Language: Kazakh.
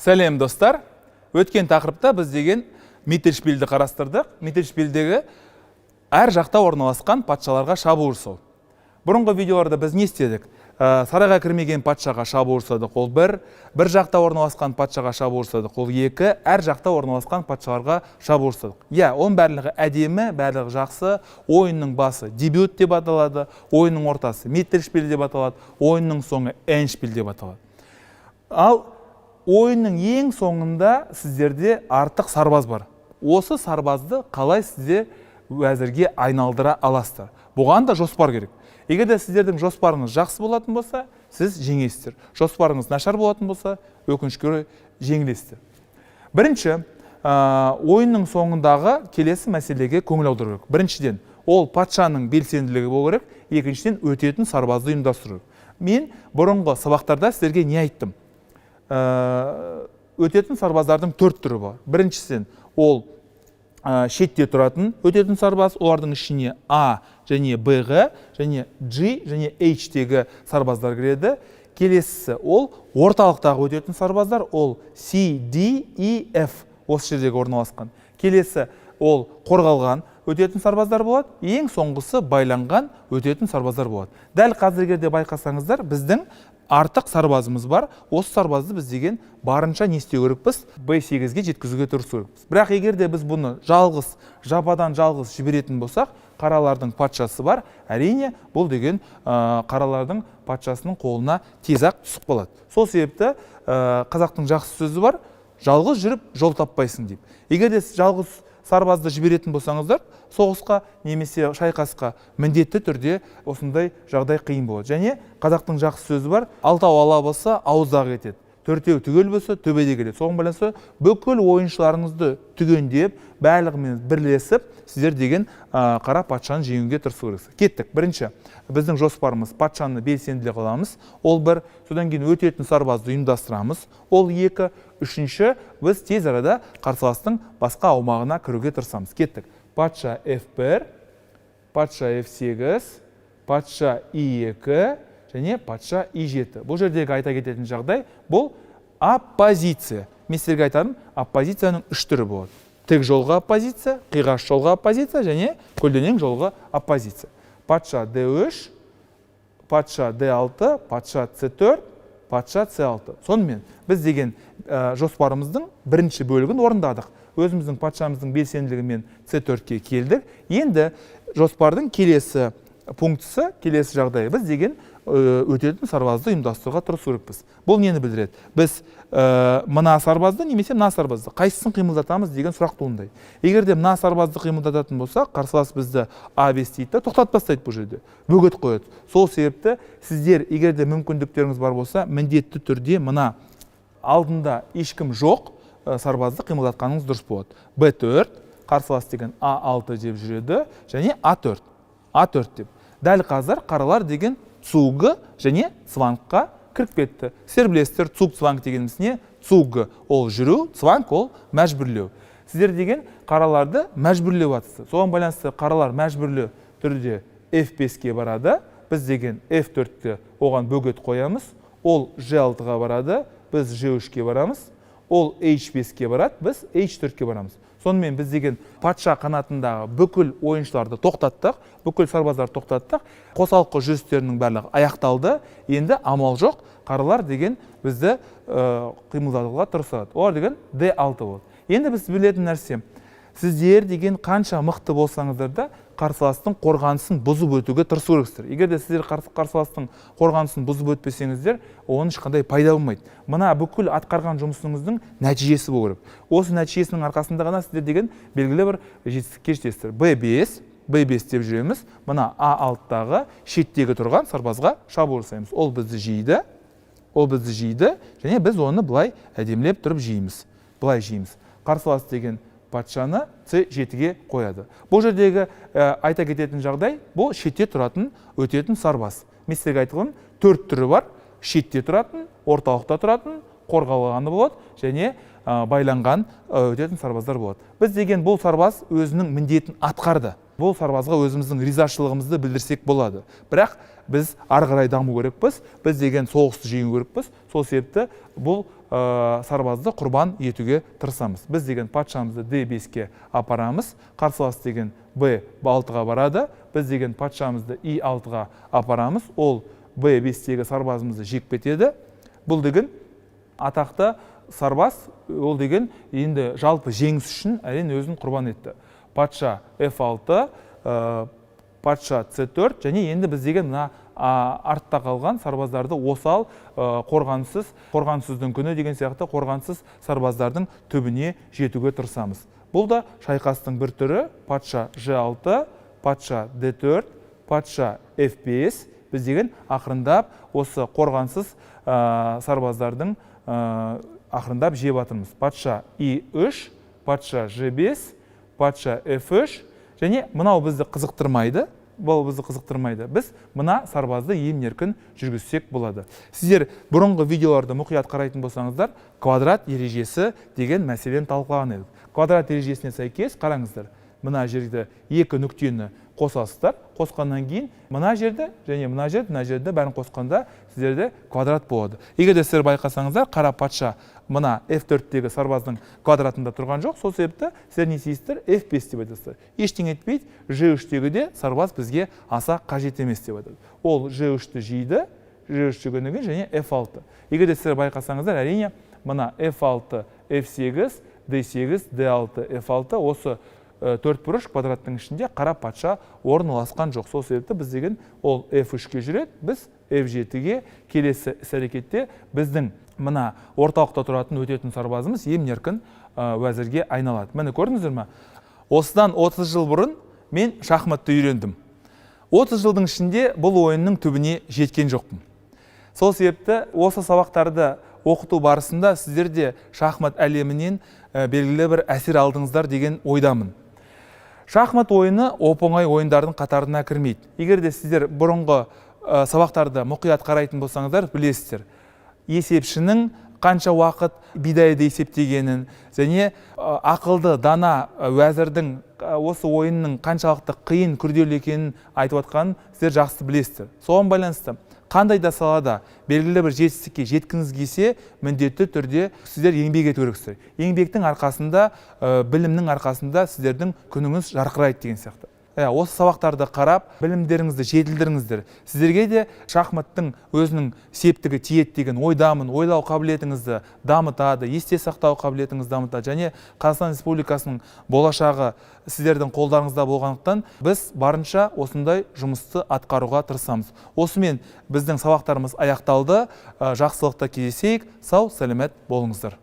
Сәлем достар. Өткен тақырыпта біз деген Миттельшпильді қарастырдық. Миттельшпильдегі әр жақта орналасқан патшаларға шабуыл жасау. Бұрынғы видеоларда біз не істедік? Сарайға кірмеген патшаға шабуыл жасадық, ол бір жақта орналасқан патшаға шабуыл жасадық, ол екі, әр жақта орналасқан патшаларға шабуыл жасадық. Оның барлығы әдемі, барлығы жақсы. Ойынның басы дебют деп аталады, ойынның ортасы Миттельшпиль деп аталады, ойынның соңы Эндшпиль деп аталады. Ал ойынның ең соңында сіздерде артық сарбаз бар. Осы сарбазды қалай сіздер әзірге айналдыра аласыздар? Бұған да жоспар керек. Егер де сіздердің жоспарыңыз жақсы болатын болса, сіз жеңесіздер. Жоспарыңыз нашар болатын болса, өкінішке орай жеңілесіздер. Бірінші, ойынның соңындағы келесі мәселеге көңіл аудару керек. Біріншіден, ол патшаның белсенділігі болу керек, екіншіден өтетін сарбазды ұйымдастыру керек. Мен бұрынғы сабақтарда сіздерге не айттым? Өтетін сарбаздардың төрт түрі бар. Біріншісін ол шетте тұратын өтетін сарбаз, олардың ішіне А және Б-ға, және G және H-тегі сарбаздар кіреді. Келесісі ол орталықтағы өтетін сарбаздар, ол C, D, E, F осы жердегі орналасқан. Келесі ол қорғалған өтетін сарбаздар болады, ең соңғысы байланған өтетін сарбаздар болады. Дәл қазіргерде байқасаңыздар, біздің артық сарбазымыз бар. Осы сарбазды біз деген барынша не істеу керекпіз? B8-ге жеткізуге тырысу керекпіз. Бірақ егер де біз бұны жалғыз, жападан жалғыз жіберетін болсақ, қаралардың патшасы бар. Әрине, бұл деген қаралардың патшасының қолына тез-ақ түсіп қалады. Сол себепті қазақтың жақсы сөзі бар: жалғыз жүріп жол таппайсың деп. Егер де жалғыз сарбазды жіберетін болсаңыздар, соғысқа немесе шайқасқа міндетті түрде осындай жағдай қиын болады. Және қазақтың жақсы сөзі бар: алтау ала болса ауыздағы кетеді, төртеу түгел болса төбеде келеді. Соған байланысты бүкіл ойыншыларыңызды түгендеп, барлығымен бірлесіп, сіздер деген қара патшаны жеңуге тырысу керексіздер. Кеттік. Бірінші, біздің жоспарымыз патшаны белсенділі қыламыз. Ол бір. Содан кейін өтетін сарбазды ұйымдастырамыз. Ол екі. Үшінші, біз тез арада қарсыластың басқа аумағына кіруге тырысамыз. Кеттік. Патша F1, патша F8, патша I2 және патша I7. Бұл жердегі айта кететін жағдай, бұл оппозиция. Мен сіздерге айтарым, оппозицияның үш түрі болады. Тік жолға оппозиция, қиғаш жолға оппозиция және көлденең жолға оппозиция. Патша D3, патша D6, патша C4, патша C6. Сонымен біз деген жоспарымыздың бірінші бөлігін орындадық. Өзіміздің патшамыздың белсенділігімен C4-ке келдік. Енді жоспардың келесі пунктісі, келесі жағдайы, біз деген өтетін сарбазды ұйымдастыруға тырысу керекпіз. Бұл нені білдіреді? Біз мына сарбазды немесе мына сарбазды қайсысын қимылдатамыз деген сұрақ туындайды. Егер де мына сарбазды қимылдататын болса, қарсылас бізді А5 дейді, тоқтатып тастайды бұл жерде, бөгет қояды. Сол себепті сіздер, егер де мүмкіндіктеріңіз бар болса, міндетті түрде мына алдында ешкім жоқ сарбазды қимылдатқаныңыз дұрыс болады. Б4, қарсылас деген А6 деп жүреді, және А4. А4 деп. Дәл қазір қаралар деген цугы және цвангқа кіріп кетті. Сіздер білесіздер, цуг цванг дегеніміз не? Цуг ол жүру, цванг ол мәжбүрлеу. Сіздер деген қараларды мәжбүрлеу атысы. Соған байланысты қаралар мәжбүрлі түрде F5-ке барады. Біз деген F4-ке оған бөгет қоямыз. Ол G6-ға барады, біз G3-ке барамыз. Ол H5-ке барады, біз H4-ке барамыз. Сонымен біз деген патша қанатындағы бүкіл ойыншыларды тоқтаттық, бүкіл сарбаздарды тоқтаттық. Қосалқы жүрістерінің барлығы аяқталды. Енді амал жоқ, қаралар деген бізді қимылдатуға тырысады. Олар деген D6 болды. Енді біз білетін нәрсе, сіздер деген қанша мықты болсаңыздар да қарсыластың қорғанысын бұзып өтуге тырысу керексіздер. Егер де сіздер қарсыластың қорғанысын бұзып өтпесеңіздер, оның ешқандай пайда болмайды. Мына бүкіл атқарған жұмысыңыздың нәтижесі болу керек. Осы нәтижесінің арқасында ғана сіздер деген белгілі бір жетістікке жетесіздер. B5 деп жүреміз. Мына А6-дағы шеттегі тұрған сарбазға шабуыл жасаймыз. Ол бізді жейді, және біз оны былай әдемілеп тұрып жейміз. Былай жейміз. Қарсылас деген патшаны C7-ге қояды. Бұл жердегі айта кететін жағдай, бұл шетте тұратын өтетін сарбаз. Мен сіздерге айтылған төрт түрі бар: шетте тұратын, орталықта тұратын, қорғалғаны болады және байланған өтетін сарбаздар болады. Біз деген бұл сарбаз өзінің міндетін атқарды. Бұл сарбазға өзіміздің ризашылығымызды білдірсек болады. Бірақ біз ары қарай даму керекпіз. Біз деген соғысты жеңу керекпіз. Сол себепті бұл сарбазды құрбан етуге тырысамыз. Біз деген патшамызды D5-ке апарамыз, қарсылас деген B6-ға барады, біз деген патшамызды I6-ға апарамыз, ол B5-тегі сарбазымызды жек кетеді. Бұл деген атақты сарбаз, ол деген енді жалпы жеңіс үшін әрине өзін құрбан етті. Патша F6, патша C4 және енді біз деген мына артта қалған сарбаздарды осал, қорғансыздың күні деген сияқты қорғансыз сарбаздардың түбіне жетуге тырысамыз. Бұл да шайқастың бір түрі. Патша G6, патша D4, патша F5. Біз деген ақырындап осы қорғансыз сарбаздардың ақырындап жеп атырмыз. Патша I3, патша G5, патша F3 және мынау бізді қызықтырмайды. Бұл бізді қызықтырмайды. Біз мына сарбазды емін-еркін жүргізсек болады. Сіздер бұрынғы видеоларды мұқият қарайтын болсаңыздар, квадрат ережесі деген мәселені талқылаған едік. Квадрат ережесіне сәйкес қараңыздар. Мына жерде екі нүктені қосасыздар. Қосқаннан кейін мына жерді және мына жерді бәрін қосқанда сіздерде квадрат болады. Егер де сіздер байқасаңыздар, қара патша мына F4-тегі сарбаздың квадратында тұрған жоқ. Сол себепті сіздер не істейсіздер? F5 деп айтасыздар. Ештеңе етпейді. G3-тегі де сарбаз бізге аса қажет емес деп айтады. Ол G3-ті жейді, G3-тегі және F6. Егер де сіздер байқасаңыздар, әрине мына F6, F8, D8, D6, F6 осы төрт бұрыш квадраттың ішінде қара патша орналасқан жоқ. Сол себепті біз деген ол F3-ке жүреді, біз F7-ге келесі іс-әрекетте біздің мына орталықта тұратын өтетін сарбазымыз емін-еркін уәзірге айналады. Міне көрдіңіздер ме? Осыдан 30 жыл бұрын мен шахматты үйрендім. 30 жылдың ішінде бұл ойынның түбіне жеткен жоқпын. Сол себепті осы сабақтарды оқыту барысында сіздерде шахмат әлемінен белгілі бір әсер алдыңыздар деген ойдамын. Шахмат ойыны оп-оңай ойындардың қатарына кірмейді. Егер де сіздер бұрынғы сабақтарды мұқият қарайтын болсаңыздар, білесіздер. Есепшінің қанша уақыт бидайды есептегенін және ақылды дана уәзірдің осы ойынның қаншалықты қиын күрделі екенін айтып отқанын сіздер жақсы білесіздер. Соған байланысты қандай да салада белгілі бір жетістікке жеткіңіз келсе, міндетті түрде сіздер еңбек ету керексіздер. Еңбектің арқасында, білімнің арқасында сіздердің күніңіз жарқырайды деген сияқты. Осы сабақтарды қарап, білімдеріңізді жетілдіріңіздер. Сіздерге де шахматтың өзінің септігі тиеді деген ойдамын. Ойлау қабілетіңізді дамытады, есте сақтау қабілетіңізді дамытады және Қазақстан Республикасының болашағы сіздердің қолдарыңызда болғандықтан біз барынша осындай жұмысты атқаруға тырысамыз. Осымен біздің сабақтарымыз аяқталды. Жақсылықта кездесейік. Сау, сәлемет болыңыздар.